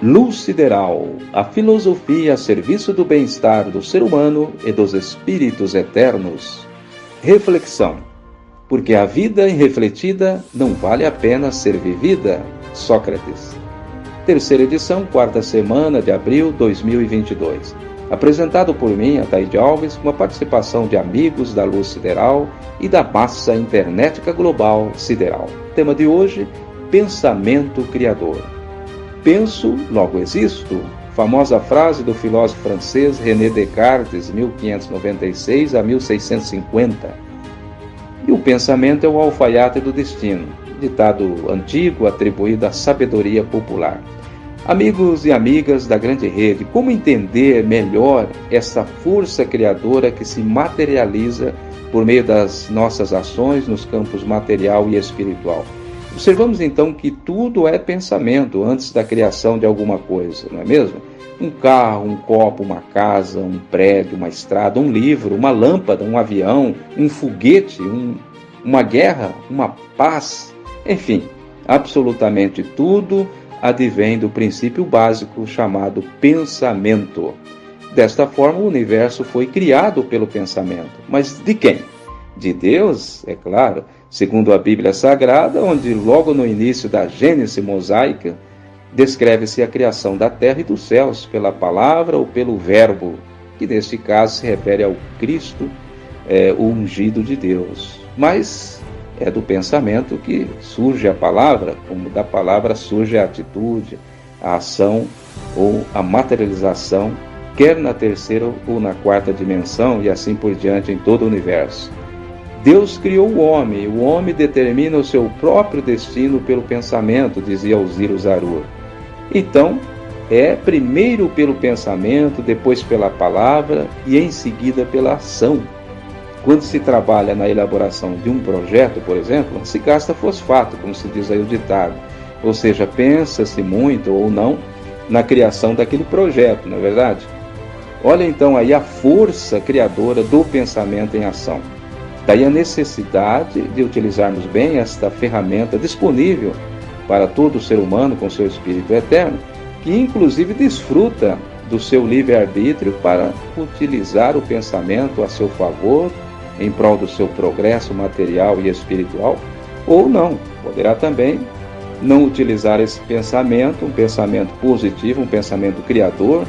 Luz Sideral, a filosofia a serviço do bem-estar do ser humano e dos espíritos eternos. Reflexão. Porque a vida irrefletida não vale a pena ser vivida. Sócrates. Terceira edição, quarta semana de abril de 2022. Apresentado por mim, Ataíde Alves, com a participação de amigos da Luz Sideral e da massa internética global sideral. Tema de hoje, pensamento criador. Penso, logo existo, famosa frase do filósofo francês René Descartes, 1596 a 1650. E o pensamento é o alfaiate do destino, ditado antigo atribuído à sabedoria popular. Amigos e amigas da grande rede, como entender melhor essa força criadora que se materializa por meio das nossas ações nos campos material e espiritual? Observamos então que tudo é pensamento antes da criação de alguma coisa, não é mesmo? Um carro, um copo, uma casa, um prédio, uma estrada, um livro, uma lâmpada, um avião, um foguete, uma guerra, uma paz, enfim, absolutamente tudo advém do princípio básico chamado pensamento. Desta forma, o universo foi criado pelo pensamento. Mas de quem? De Deus, é claro, segundo a Bíblia Sagrada, onde logo no início da Gênese mosaica, descreve-se a criação da terra e dos céus pela palavra ou pelo verbo, que neste caso se refere ao Cristo, o ungido de Deus. Mas é do pensamento que surge a palavra, como da palavra surge a atitude, a ação ou a materialização, quer na terceira ou na quarta dimensão e assim por diante em todo o universo. Deus criou o homem determina o seu próprio destino pelo pensamento, dizia Alzira Zarur. Então, é primeiro pelo pensamento, depois pela palavra e em seguida pela ação. Quando se trabalha na elaboração de um projeto, por exemplo, se gasta fosfato, como se diz aí o ditado. Ou seja, pensa-se muito ou não na criação daquele projeto, não é verdade? Olha então aí a força criadora do pensamento em ação. Daí a necessidade de utilizarmos bem esta ferramenta disponível para todo ser humano com seu espírito eterno, que inclusive desfruta do seu livre-arbítrio para utilizar o pensamento a seu favor, em prol do seu progresso material e espiritual, ou não. Poderá também não utilizar esse pensamento, um pensamento positivo, um pensamento criador,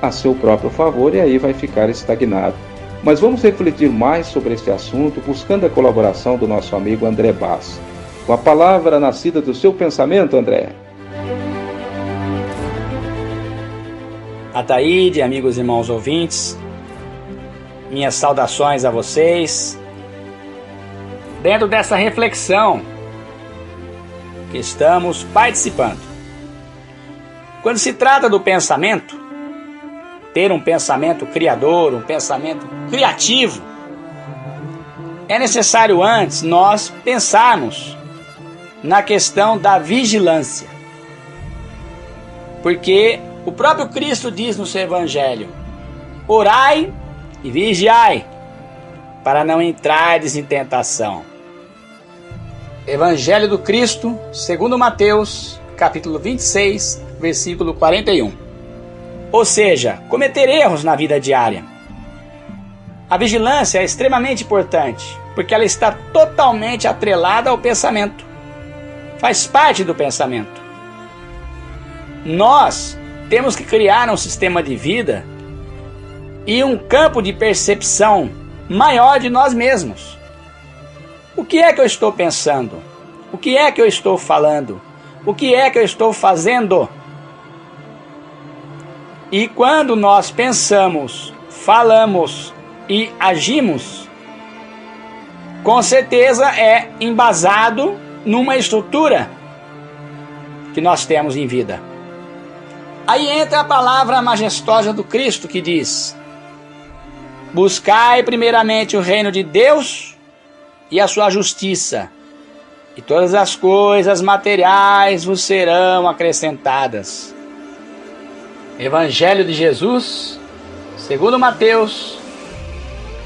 a seu próprio favor, e aí vai ficar estagnado. Mas vamos refletir mais sobre este assunto, buscando a colaboração do nosso amigo André Bass. Com a palavra nascida do seu pensamento, André. Ataíde, amigos e irmãos ouvintes, minhas saudações a vocês. Dentro dessa reflexão que estamos participando. Quando se trata do pensamento, ter um pensamento criador, um pensamento criativo, é necessário antes nós pensarmos na questão da vigilância. Porque o próprio Cristo diz no seu Evangelho: orai e vigiai, para não entrardes em tentação. Evangelho do Cristo, segundo Mateus, capítulo 26, versículo 41. Ou seja, cometer erros na vida diária. A vigilância é extremamente importante, porque ela está totalmente atrelada ao pensamento. Faz parte do pensamento. Nós temos que criar um sistema de vida e um campo de percepção maior de nós mesmos. O que é que eu estou pensando? O que é que eu estou falando? O que é que eu estou fazendo? E quando nós pensamos, falamos e agimos, com certeza é embasado numa estrutura que nós temos em vida. Aí entra a palavra majestosa do Cristo que diz: buscai primeiramente o reino de Deus e a sua justiça, e todas as coisas materiais vos serão acrescentadas. Evangelho de Jesus, segundo Mateus,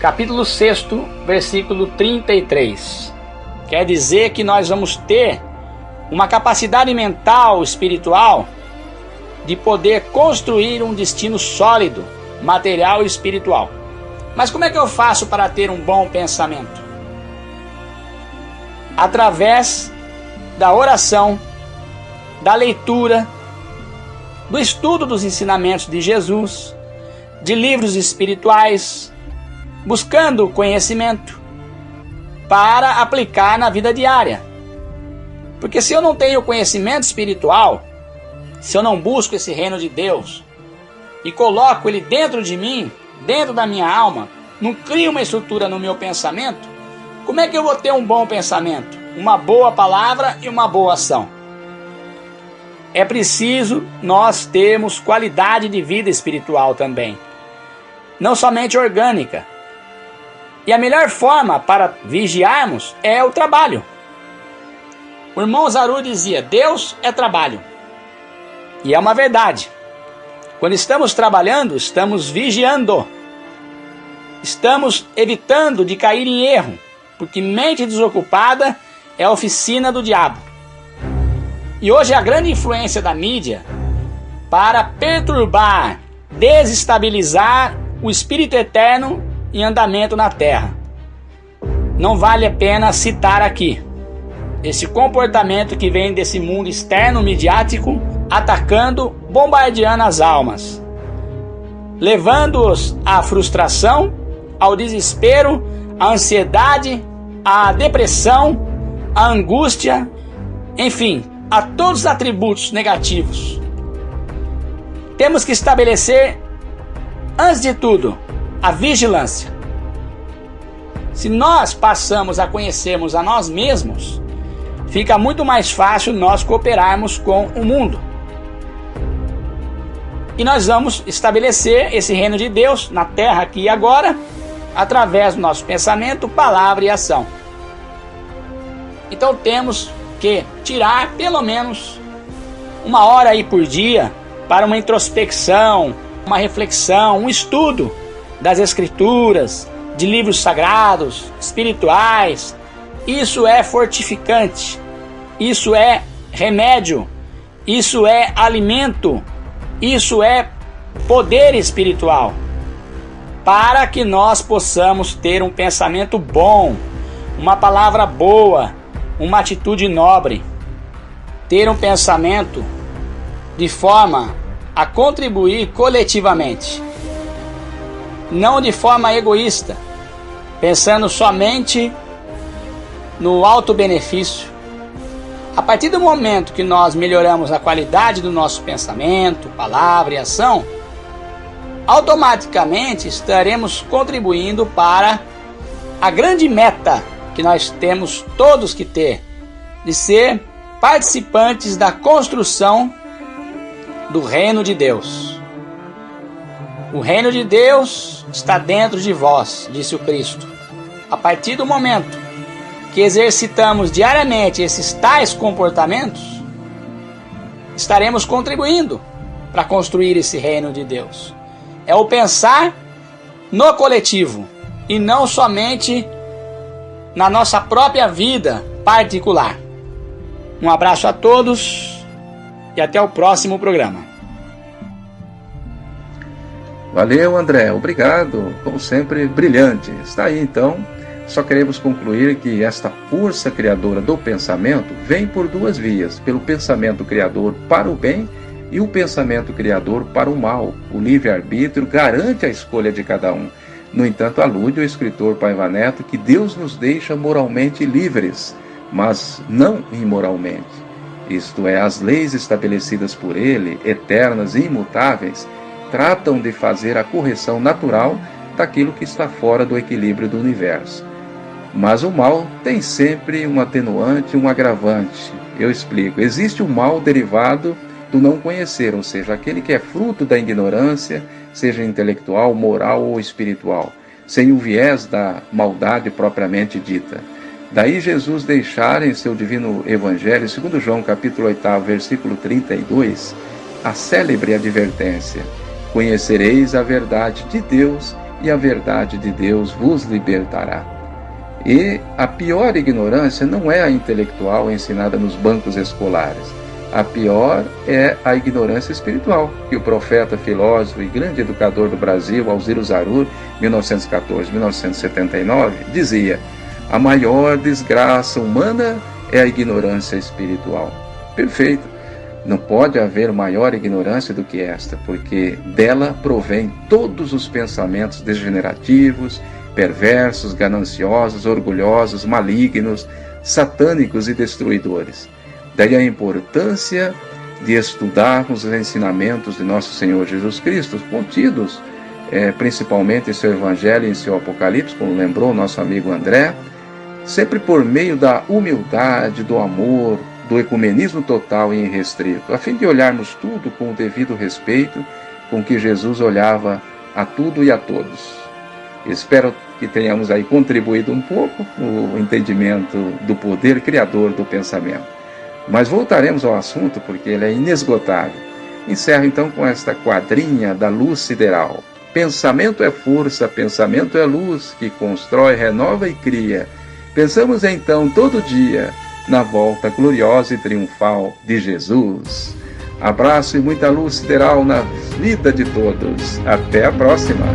capítulo 6, versículo 33. Quer dizer que nós vamos ter uma capacidade mental, espiritual, de poder construir um destino sólido, material e espiritual. Mas como é que eu faço para ter um bom pensamento? Através da oração, da leitura, do estudo dos ensinamentos de Jesus, de livros espirituais, buscando conhecimento para aplicar na vida diária. Porque se eu não tenho conhecimento espiritual, se eu não busco esse reino de Deus e coloco ele dentro de mim, dentro da minha alma, não crio uma estrutura no meu pensamento, como é que eu vou ter um bom pensamento? Uma boa palavra e uma boa ação. É preciso nós termos qualidade de vida espiritual também, não somente orgânica. E a melhor forma para vigiarmos é o trabalho. O irmão Zaru dizia: Deus é trabalho. E é uma verdade. Quando estamos trabalhando, estamos vigiando. Estamos evitando de cair em erro, porque mente desocupada é a oficina do diabo. E hoje a grande influência da mídia para perturbar, desestabilizar o espírito eterno em andamento na terra. Não vale a pena citar aqui esse comportamento que vem desse mundo externo midiático, atacando, bombardeando as almas, levando-os à frustração, ao desespero, à ansiedade, à depressão, à angústia, enfim, a todos os atributos negativos. Temos que estabelecer, antes de tudo, a vigilância. Se nós passamos a conhecermos a nós mesmos, fica muito mais fácil nós cooperarmos com o mundo. E nós vamos estabelecer esse reino de Deus na terra aqui e agora, através do nosso pensamento, palavra e ação. Então temos que tirar pelo menos 1 hora aí por dia para uma introspecção, uma reflexão, um estudo das Escrituras, de livros sagrados, espirituais. Isso é fortificante, isso é remédio, isso é alimento, isso é poder espiritual, para que nós possamos ter um pensamento bom, uma palavra boa, uma atitude nobre, ter um pensamento de forma a contribuir coletivamente, não de forma egoísta, pensando somente no alto benefício. A partir do momento que nós melhoramos a qualidade do nosso pensamento, palavra e ação, automaticamente estaremos contribuindo para a grande meta que nós temos todos que ter, de ser participantes da construção do reino de Deus. O reino de Deus está dentro de vós, disse o Cristo. A partir do momento que exercitamos diariamente esses tais comportamentos, estaremos contribuindo para construir esse reino de Deus. É o pensar no coletivo e não somente na nossa própria vida particular. Um abraço a todos e até o próximo programa. Valeu, André, obrigado, como sempre, brilhante. Está aí então, só queremos concluir que esta força criadora do pensamento vem por duas vias: pelo pensamento criador para o bem e o pensamento criador para o mal. O livre-arbítrio garante a escolha de cada um. No entanto, alude o escritor Paiva Neto que Deus nos deixa moralmente livres, mas não imoralmente. Isto é, as leis estabelecidas por ele, eternas e imutáveis, tratam de fazer a correção natural daquilo que está fora do equilíbrio do universo. Mas o mal tem sempre um atenuante, um agravante. Eu explico. Existe o mal derivado do não conhecer, ou seja, aquele que é fruto da ignorância, seja intelectual, moral ou espiritual, sem o viés da maldade propriamente dita. Daí Jesus deixar em seu divino evangelho, segundo João capítulo 8, versículo 32, a célebre advertência: conhecereis a verdade de Deus e a verdade de Deus vos libertará. E a pior ignorância não é a intelectual ensinada nos bancos escolares. A pior é a ignorância espiritual, que o profeta, filósofo e grande educador do Brasil, Alziro Zarur, 1914-1979, dizia: a maior desgraça humana é a ignorância espiritual. Perfeito. Não pode haver maior ignorância do que esta, porque dela provém todos os pensamentos degenerativos, perversos, gananciosos, orgulhosos, malignos, satânicos e destruidores. Daí a importância de estudarmos os ensinamentos de nosso Senhor Jesus Cristo, contidos principalmente em seu Evangelho e em seu Apocalipse, como lembrou o nosso amigo André, sempre por meio da humildade, do amor, do ecumenismo total e irrestrito, a fim de olharmos tudo com o devido respeito com que Jesus olhava a tudo e a todos. Espero que tenhamos aí contribuído um pouco no entendimento do poder criador do pensamento. Mas voltaremos ao assunto porque ele é inesgotável. Encerro então com esta quadrinha da luz sideral. Pensamento é força, pensamento é luz, que constrói, renova e cria. Pensamos então todo dia na volta gloriosa e triunfal de Jesus. Abraço e muita luz sideral na vida de todos. Até a próxima!